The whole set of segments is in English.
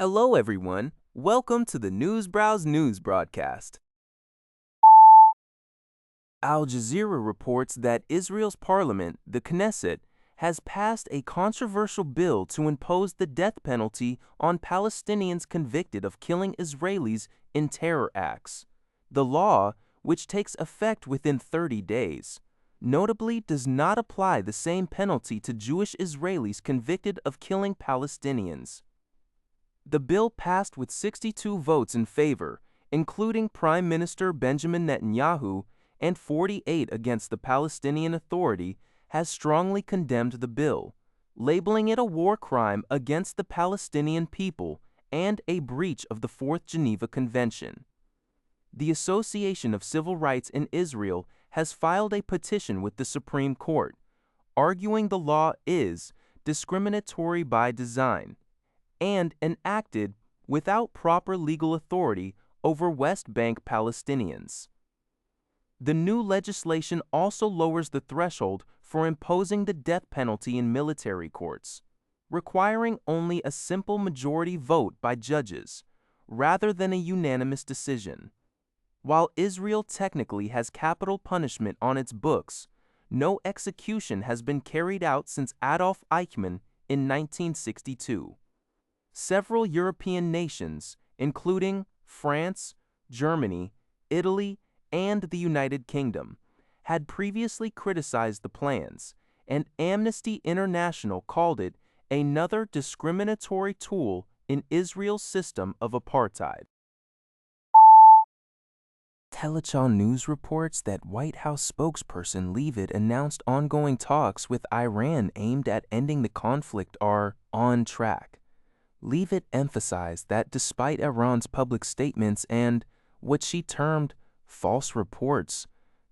Hello, everyone. Welcome to the Newsbrowse News broadcast. Al Jazeera reports that Israel's parliament, the Knesset, has passed a controversial bill to impose the death penalty on Palestinians convicted of killing Israelis in terror acts. The law, which takes effect within 30 days, notably does not apply the same penalty to Jewish Israelis convicted of killing Palestinians. The bill passed with 62 votes in favor, including Prime Minister Benjamin Netanyahu, and 48 against the Palestinian Authority, has strongly condemned the bill, labeling it a war crime against the Palestinian people and a breach of the Fourth Geneva Convention. The Association of Civil Rights in Israel has filed a petition with the Supreme Court, arguing the law is discriminatory by design and enacted without proper legal authority over West Bank Palestinians. The new legislation also lowers the threshold for imposing the death penalty in military courts, requiring only a simple majority vote by judges, rather than a unanimous decision. While Israel technically has capital punishment on its books, no execution has been carried out since Adolf Eichmann in 1962. Several European nations, including France, Germany, Italy, and the United Kingdom, had previously criticized the plans, and Amnesty International called it another discriminatory tool in Israel's system of apartheid. Telechon News reports that White House spokesperson Leavitt announced ongoing talks with Iran aimed at ending the conflict are on track. Leavitt emphasized that despite Iran's public statements and what she termed false reports,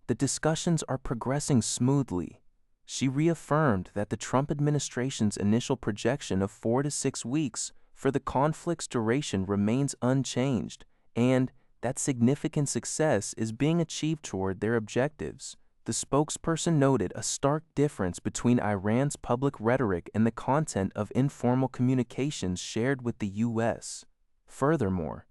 the discussions are progressing smoothly. She reaffirmed that the Trump administration's initial projection of 4 to 6 weeks for the conflict's duration remains unchanged, and that significant success is being achieved toward their objectives. The spokesperson noted a stark difference between Iran's public rhetoric and the content of informal communications shared with the U.S. Furthermore,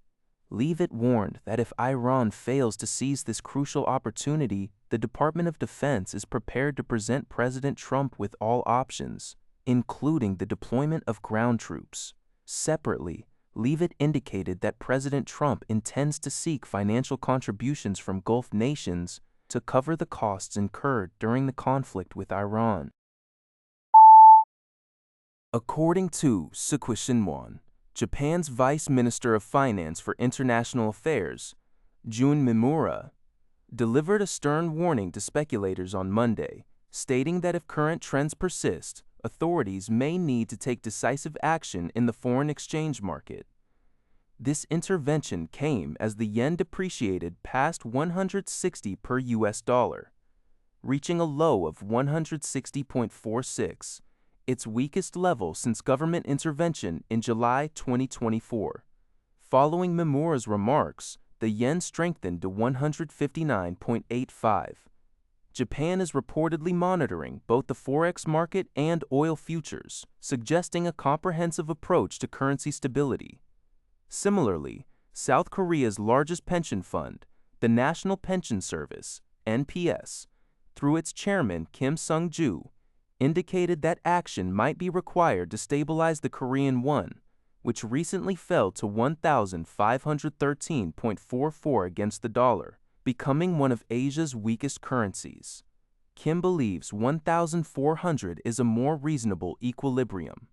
Leavitt warned that if Iran fails to seize this crucial opportunity, the Department of Defense is prepared to present President Trump with all options, including the deployment of ground troops. Separately, Leavitt indicated that President Trump intends to seek financial contributions from Gulf nations to cover the costs incurred during the conflict with Iran. According to Seokwi Shinwon, Japan's Vice Minister of Finance for International Affairs, Jun Mimura, delivered a stern warning to speculators on Monday, stating that if current trends persist, authorities may need to take decisive action in the foreign exchange market. This intervention came as the yen depreciated past 160 per US dollar, reaching a low of 160.46, its weakest level since government intervention in July 2024. Following Mimura's remarks, the yen strengthened to 159.85. Japan is reportedly monitoring both the forex market and oil futures, suggesting a comprehensive approach to currency stability. Similarly, South Korea's largest pension fund, the National Pension Service, NPS, through its chairman Kim Sung-ju, indicated that action might be required to stabilize the Korean won, which recently fell to 1,513.44 against the dollar, becoming one of Asia's weakest currencies. Kim believes 1,400 is a more reasonable equilibrium.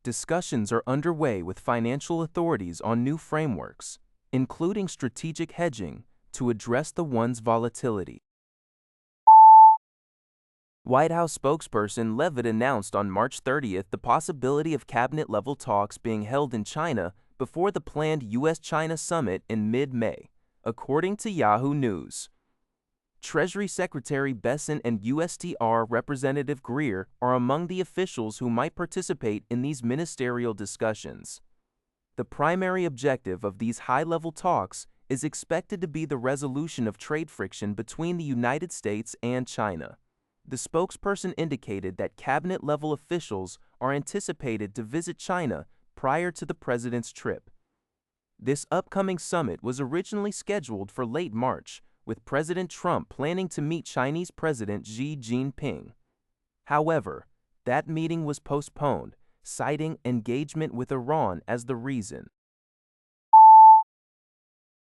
Discussions are underway with financial authorities on new frameworks, including strategic hedging, to address the won's volatility. White House spokesperson Leavitt announced on March 30th the possibility of cabinet-level talks being held in China before the planned U.S.-China summit in mid-May, according to Yahoo News. Treasury Secretary Besson and USTR Representative Greer are among the officials who might participate in these ministerial discussions. The primary objective of these high-level talks is expected to be the resolution of trade friction between the United States and China. The spokesperson indicated that cabinet-level officials are anticipated to visit China prior to the president's trip, This upcoming summit was originally scheduled for late March, with President Trump planning to meet Chinese President Xi Jinping. However, that meeting was postponed, citing engagement with Iran as the reason.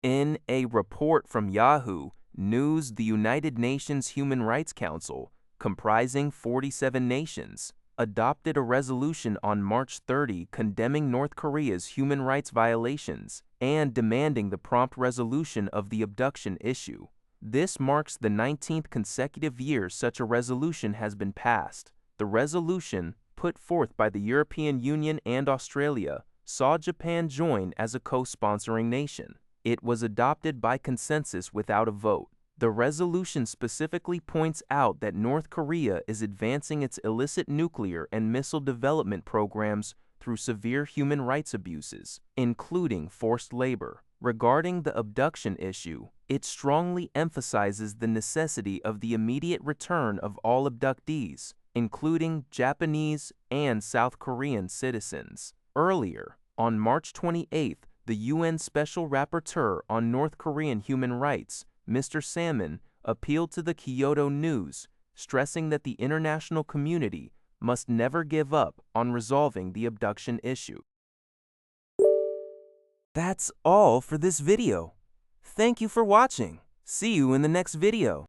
In a report from Yahoo News, the United Nations Human Rights Council, comprising 47 nations, adopted a resolution on March 30 condemning North Korea's human rights violations and demanding the prompt resolution of the abduction issue. This marks the 19th consecutive year such a resolution has been passed. The resolution, put forth by the European Union and Australia, saw Japan join as a co-sponsoring nation. It was adopted by consensus without a vote. The resolution specifically points out that North Korea is advancing its illicit nuclear and missile development programs through severe human rights abuses, including forced labor. Regarding the abduction issue, it strongly emphasizes the necessity of the immediate return of all abductees, including Japanese and South Korean citizens. Earlier, on March 28, the UN Special Rapporteur on North Korean Human Rights, Mr. Salmon, appealed to the Kyoto News, stressing that the international community must never give up on resolving the abduction issue. That's all for this video. Thank you for watching. See you in the next video.